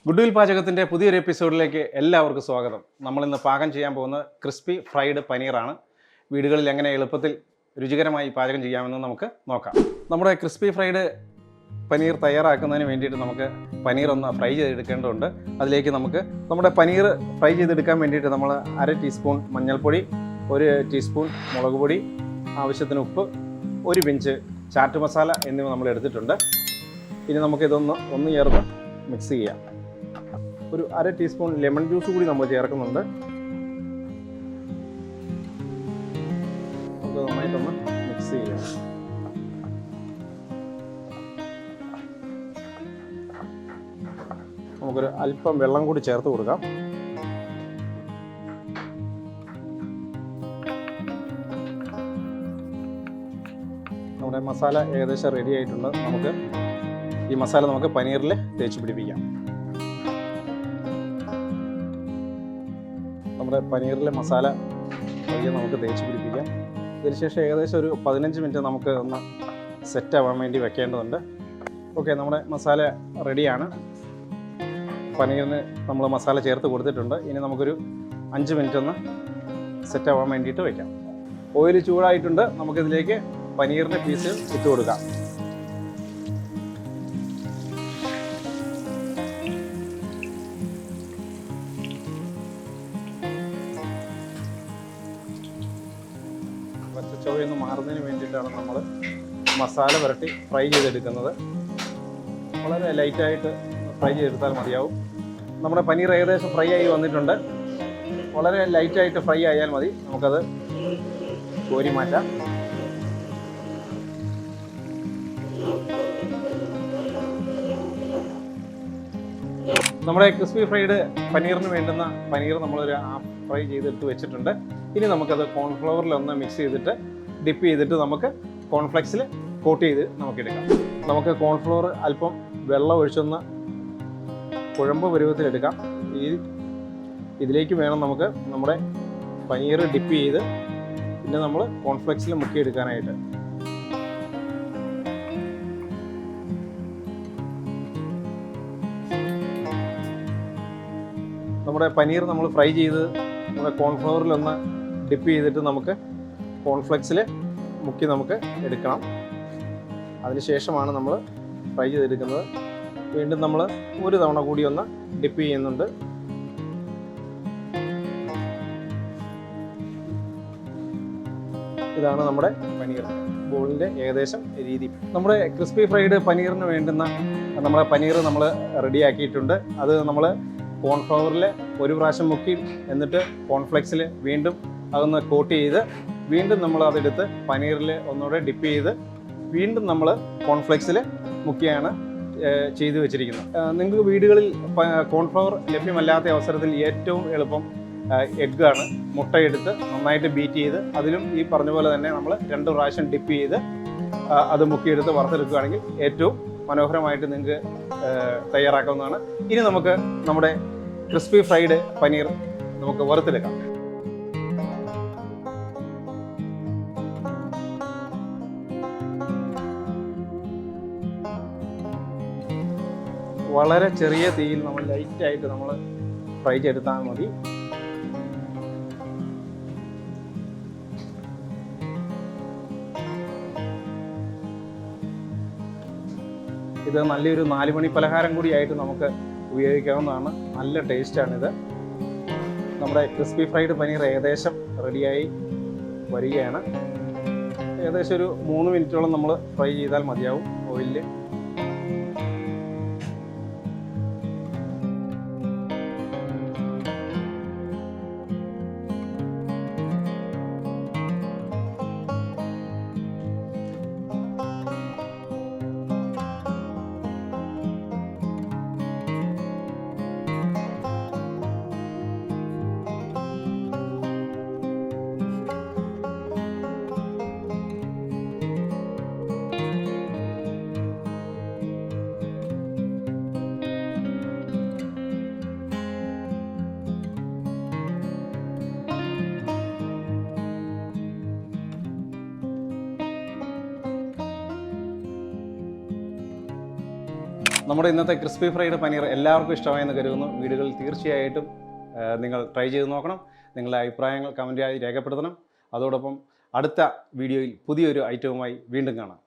Good പാചകത്തിൻ്റെ പുതിയൊരു എപ്പിസോഡിലേക്ക് എല്ലാവർക്കും സ്വാഗതം. നമ്മളിന്ന് പാകം ചെയ്യാൻ പോകുന്നത് ക്രിസ്പി ഫ്രൈഡ് പനീറാണ്. വീടുകളിൽ എങ്ങനെ എളുപ്പത്തിൽ രുചികരമായി പാചകം ചെയ്യാമെന്ന് നമുക്ക് നോക്കാം. നമ്മുടെ ക്രിസ്പി ഫ്രൈഡ് പനീർ തയ്യാറാക്കുന്നതിന് വേണ്ടിയിട്ട് നമുക്ക് പനീർ ഒന്ന് ഫ്രൈ ചെയ്തെടുക്കേണ്ടതുണ്ട്. അതിലേക്ക് നമുക്ക് നമ്മുടെ പനീർ ഫ്രൈ ചെയ്തെടുക്കാൻ വേണ്ടിയിട്ട് നമ്മൾ 1/2 ടീസ്പൂൺ മഞ്ഞൾപ്പൊടി, 1 ടീസ്പൂൺ മുളക് പൊടി, ആവശ്യത്തിന് ഉപ്പ്, 1 പിഞ്ച് ചാറ്റ് മസാല എന്നിവ നമ്മൾ എടുത്തിട്ടുണ്ട്. ഇനി നമുക്കിതൊന്ന് ചേർത്ത് മിക്സ് ചെയ്യാം. ഒരു 1/2 ടീസ്പൂൺ ലെമൺ ജ്യൂസ് കൂടി നമ്മൾ ചേർക്കുന്നുണ്ട്. നമുക്ക് നന്നായിട്ടൊന്ന് മിക്സ് ചെയ്യാം. നമുക്കൊരു അല്പം വെള്ളം കൂടി ചേർത്ത് കൊടുക്കാം. നമ്മുടെ മസാല ഏകദേശം റെഡി ആയിട്ടുണ്ട്. ഈ മസാല നമുക്ക് പനീറിൽ തേച്ച് പിടിപ്പിക്കാം. നമ്മുടെ പനീറിലെ മസാല നമുക്ക് തേച്ച് പിടിപ്പിക്കാം. ഇതിനുശേഷം ഏകദേശം ഒരു 15 മിനിറ്റ് നമുക്ക് ഒന്ന് സെറ്റ് ആവാൻ വേണ്ടി വെക്കേണ്ടതുണ്ട്. ഓക്കെ, നമ്മുടെ മസാല റെഡിയാണ്. പനീറിന് നമ്മൾ മസാല ചേർത്ത് കൊടുത്തിട്ടുണ്ട്. ഇനി നമുക്കൊരു 5 മിനിറ്റ് ഒന്ന് സെറ്റ് ആവാൻ വേണ്ടിയിട്ട് വയ്ക്കാം. ഓയിൽ ചൂടായിട്ടുണ്ട്. നമുക്കിതിലേക്ക് പനീറിൻ്റെ പീസ് ഇട്ട് കൊടുക്കാം. പച്ചച്ചോയൊന്ന് മാറുന്നതിന് വേണ്ടിയിട്ടാണ് നമ്മൾ മസാല പുരട്ടി ഫ്രൈ ചെയ്തെടുക്കുന്നത്. വളരെ ലൈറ്റായിട്ട് ഫ്രൈ ചെയ്തെടുത്താൽ മതിയാവും. നമ്മുടെ പനീർ ഏകദേശം ഫ്രൈ ആയി വന്നിട്ടുണ്ട്. വളരെ ലൈറ്റായിട്ട് ഫ്രൈ ആയാൽ മതി. നമുക്കത് കോരി മാറ്റാം. നമ്മുടെ ക്രിസ്പി ഫ്രൈഡ് പനീറിന് വേണ്ടുന്ന പനീർ നമ്മളൊരു ഹാഫ് ഫ്രൈ ചെയ്തെടുത്ത് വെച്ചിട്ടുണ്ട്. ഇനി നമുക്കത് കോൺഫ്ലവറിലൊന്ന് മിക്സ് ചെയ്തിട്ട് ഡിപ്പ് ചെയ്തിട്ട് നമുക്ക് കോൺഫ്ലെക്സിൽ കോട്ട് ചെയ്ത് നമുക്കെടുക്കാം. നമുക്ക് കോൺഫ്ലവർ അല്പം വെള്ളം ഒഴിച്ചൊന്ന് കുഴമ്പ് പരുവത്തിലെടുക്കാം. ഇതിലേക്ക് വേണം നമുക്ക് നമ്മുടെ പനീർ ഡിപ്പ് ചെയ്ത് പിന്നെ നമ്മൾ കോൺഫ്ലെക്സിൽ മുക്കിയെടുക്കാനായിട്ട്. നമ്മുടെ പനീർ നമ്മൾ ഫ്രൈ ചെയ്ത് നമ്മുടെ കോൺഫ്ലവറിലൊന്ന് ഡിപ്പ് ചെയ്തിട്ട് നമുക്ക് കോൺഫ്ലെക്സിൽ മുക്കി നമുക്ക് എടുക്കണം. അതിനുശേഷമാണ് നമ്മൾ ഫ്രൈ ചെയ്തെടുക്കുന്നത്. വീണ്ടും നമ്മൾ ഒരു തവണ കൂടി ഒന്ന് ഡിപ്പ് ചെയ്യുന്നുണ്ട്. ഇതാണ് നമ്മുടെ പനീർ ബോളിൻ്റെ ഏകദേശം രീതി. നമ്മുടെ ക്രിസ്പി ഫ്രൈഡ് പനീറിന് വേണ്ടുന്ന നമ്മുടെ പനീർ നമ്മൾ റെഡിയാക്കിയിട്ടുണ്ട്. അത് നമ്മൾ കോൺഫ്ലവറിൽ ഒരു പ്രാവശ്യം മുക്കി എന്നിട്ട് കോൺഫ്ലെക്സിൽ വീണ്ടും അതൊന്ന് കോട്ട് ചെയ്ത് വീണ്ടും നമ്മൾ അതെടുത്ത് പനീറിൽ ഒന്നുകൂടെ ഡിപ്പ് ചെയ്ത് വീണ്ടും നമ്മൾ കോൺഫ്ലെക്സിൽ മുക്കിയാണ് ചെയ്തു വെച്ചിരിക്കുന്നത്. നിങ്ങൾക്ക് വീടുകളിൽ കോൺഫ്ലവർ ലഭ്യമല്ലാത്ത അവസരത്തിൽ ഏറ്റവും എളുപ്പം എഗ്ഗാണ്. മുട്ടയെടുത്ത് നന്നായിട്ട് ബീറ്റ് ചെയ്ത് അതിലും ഈ പറഞ്ഞ പോലെ തന്നെ നമ്മൾ 2 പ്രാവശ്യം ഡിപ്പ് ചെയ്ത് അത് മുക്കിയെടുത്ത് വറുത്തെടുക്കുകയാണെങ്കിൽ ഏറ്റവും മനോഹരമായിട്ട് നിങ്ങൾക്ക് തയ്യാറാക്കാവുന്നതാണ്. ഇനി നമുക്ക് നമ്മുടെ ക്രിസ്പി ഫ്രൈഡ് പനീർ നമുക്ക് വറുത്തെടുക്കാം. വളരെ ചെറിയ തീയിൽ നമ്മൾ ലൈറ്റായിട്ട് നമ്മൾ ഫ്രൈ ചെയ്തെടുത്താൽ മതി. ഇത് നല്ലൊരു 4 മണി പലഹാരം കൂടിയായിട്ട് നമുക്ക് ഉപയോഗിക്കാവുന്നതാണ്. നല്ല ടേസ്റ്റാണിത്. നമ്മുടെ ക്രിസ്പി ഫ്രൈഡ് പനീർ ഏകദേശം റെഡിയായി വരികയാണ്. ഏകദേശം ഒരു 3 മിനിറ്റോളം നമ്മൾ ഫ്രൈ ചെയ്താൽ മതിയാവും ഓയിലിൽ. നമ്മുടെ ഇന്നത്തെ ക്രിസ്പി ഫ്രൈഡ് പനീർ എല്ലാവർക്കും ഇഷ്ടമായെന്ന് കരുതുന്നു. വീടുകളിൽ തീർച്ചയായിട്ടും നിങ്ങൾ ട്രൈ ചെയ്ത് നോക്കണം. നിങ്ങളുടെ അഭിപ്രായങ്ങൾ കമൻറ്റായി രേഖപ്പെടുത്തണം. അതോടൊപ്പം അടുത്ത വീഡിയോയിൽ പുതിയൊരു ഐറ്റവുമായി വീണ്ടും കാണാം.